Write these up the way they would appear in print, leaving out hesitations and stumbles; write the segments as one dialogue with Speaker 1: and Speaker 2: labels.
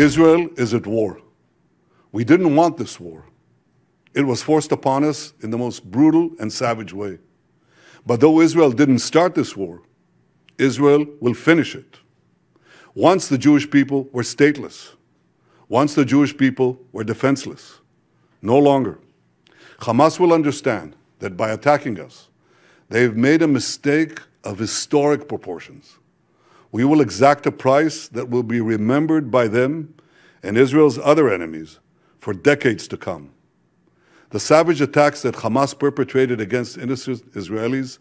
Speaker 1: Israel is at war. We didn't want this war. It was forced upon us in the most brutal and savage way. But though Israel didn't start this war, Israel will finish it. Once the Jewish people were stateless. Once the Jewish people were defenseless. No longer. Hamas will understand that by attacking us, they've made a mistake of historic proportions. We will exact a price that will be remembered by them and Israel's other enemies for decades to come. The savage attacks that Hamas perpetrated against innocent Israelis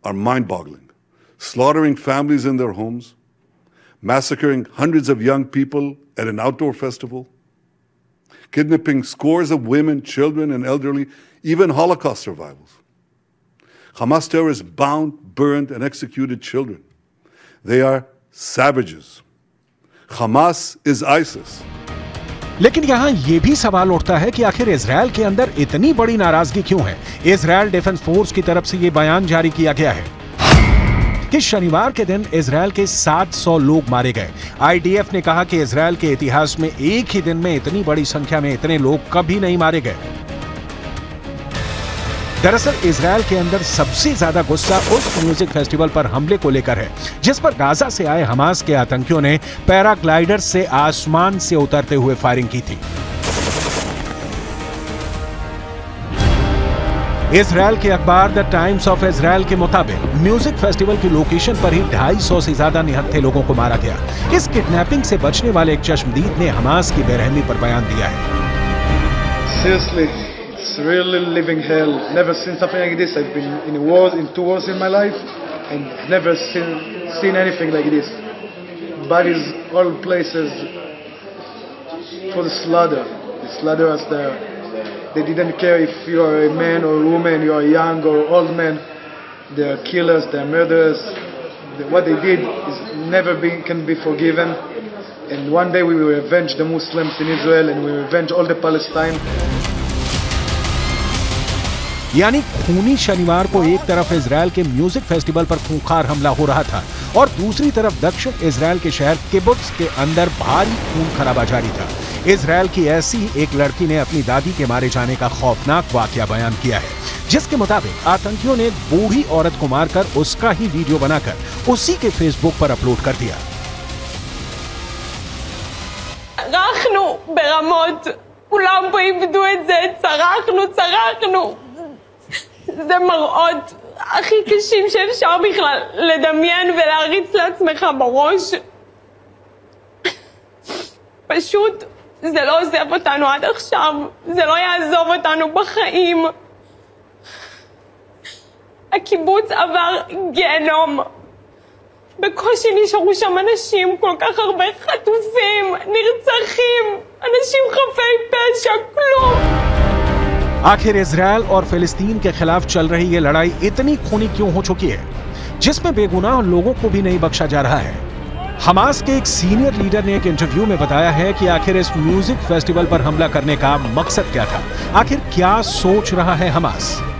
Speaker 1: are mind-boggling, slaughtering families in their homes, massacring hundreds of young people at an outdoor festival, kidnapping scores of women, children, and elderly, even Holocaust survivors. Hamas terrorists bound, burned, and executed children. They are savages. Hamas is ISIS.
Speaker 2: लेकिन यहाँ ये भी सवाल उठता है कि आखिर Israel के अंदर इतनी बड़ी नाराजगी क्यों है। इजरायल डिफेंस फोर्स की तरफ से ये बयान जारी किया गया है कि शनिवार के दिन इजरायल के 700 लोग मारे गए। आईडीएफ ने कहा कि इजरायल के इतिहास में एक ही दिन में इतनी बड़ी संख्या में इतने लोग कभी नहीं मारे गए। दरअसल इजरायल के अंदर सबसे ज्यादा गुस्सा उस म्यूजिक फेस्टिवल पर हमले को लेकर है जिस पर गाजा से आए हमास के आतंकियों ने पैराग्लाइडर से आसमान से उतरते हुए फायरिंग की थी। इजरायल के अखबार द टाइम्स ऑफ इजरायल के मुताबिक म्यूजिक फेस्टिवल की लोकेशन पर ही 250 से ज्यादा निहत्थे लोगों को मारा गया। इस किडनैपिंग से बचने वाले एक चश्मदीद ने हमास की बेरहमी पर बयान दिया है।
Speaker 3: Seriously, it's really living hell. Never seen something like this. I've been in wars, in 2 wars in my life, and never seen anything like this. Bodies, all places, for the slaughter. They slaughter us there. They didn't care if you are a man or a woman, you are young or old man. They are killers, they are murderers. What they did is can be forgiven. And one day we will revenge the Muslims in Israel and we will revenge all the Palestine.
Speaker 2: यानी खूनी शनिवार को एक तरफ Israel के music festival पर खूंखार हमला हो रहा था और दूसरी तरफ दक्षिण इजरायल के शहर किबुत्ज के अंदर भारी खून खराबा जारी था। इजरायल की ऐसी ही एक लड़की ने अपनी दादी के मारे जाने का खौफनाक वाकया बयान किया है जिसके मुताबिक आतंकियों ने एक बूढ़ी औरत को मारकर उसका ही वीडियो बनाकर उसी के फेसबुक पर अपलोड कर दिया।
Speaker 4: זה מראות הכי קשים שאפשר בכלל לדמיין ולהריץ לעצמך בראש. פשוט זה לא עוזב אותנו עד עכשיו, זה לא יעזוב אותנו בחיים. הקיבוץ עבר גיהנום. בקושי נשארו שם אנשים, כל כך הרבה חטופים, נרצחים, אנשים חפי פשע, כלום.
Speaker 2: आखिर इजरायल और फिलिस्तीन के खिलाफ चल रही ये लड़ाई इतनी खूनी क्यों हो चुकी है जिसमें बेगुनाह लोगों को भी नहीं बख्शा जा रहा है। हमास के एक सीनियर लीडर ने एक इंटरव्यू में बताया है कि आखिर इस म्यूजिक फेस्टिवल पर हमला करने का मकसद क्या था, आखिर क्या सोच रहा है हमास।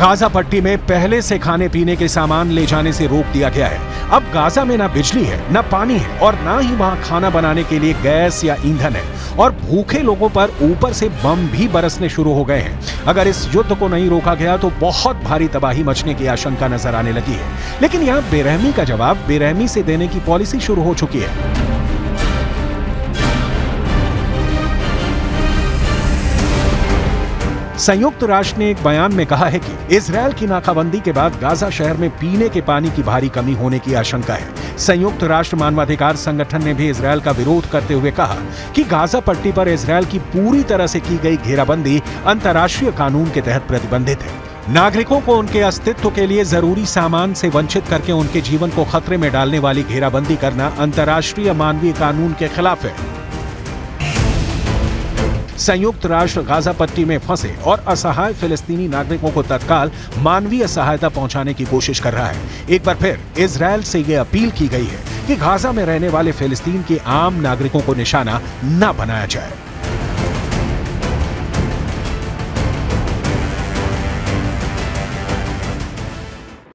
Speaker 2: गाजा पट्टी में पहले से खाने पीने के सामान ले जाने से रोक दिया गया है। अब गाजा में ना बिजली है, ना पानी है और ना ही वहां खाना बनाने के लिए गैस या ईंधन है और भूखे लोगों पर ऊपर से बम भी बरसने शुरू हो गए हैं। अगर इस युद्ध को नहीं रोका गया तो बहुत भारी तबाही मचने की आशंका नजर आने लगी है। लेकिन यहाँ बेरहमी का जवाब बेरहमी से देने की पॉलिसी शुरू हो चुकी है। संयुक्त राष्ट्र ने एक बयान में कहा है कि इजरायल की नाकाबंदी के बाद गाजा शहर में पीने के पानी की भारी कमी होने की आशंका है। संयुक्त राष्ट्र मानवाधिकार संगठन ने भी इजरायल का विरोध करते हुए कहा कि गाजा पट्टी पर इजरायल की पूरी तरह से की गई घेराबंदी अंतर्राष्ट्रीय कानून के तहत प्रतिबंधित है। नागरिकों को उनके अस्तित्व के लिए जरूरी सामान से वंचित करके उनके जीवन को खतरे में डालने वाली घेराबंदी करना अंतर्राष्ट्रीय मानवीय कानून के खिलाफ है। संयुक्त राष्ट्र गाजा पट्टी में फंसे और असहाय फिलिस्तीनी नागरिकों को तत्काल मानवीय सहायता पहुंचाने की कोशिश कर रहा है। एक बार फिर इजरायल से यह अपील की गई है कि गाजा में रहने वाले फिलिस्तीन के आम नागरिकों को निशाना न बनाया जाए।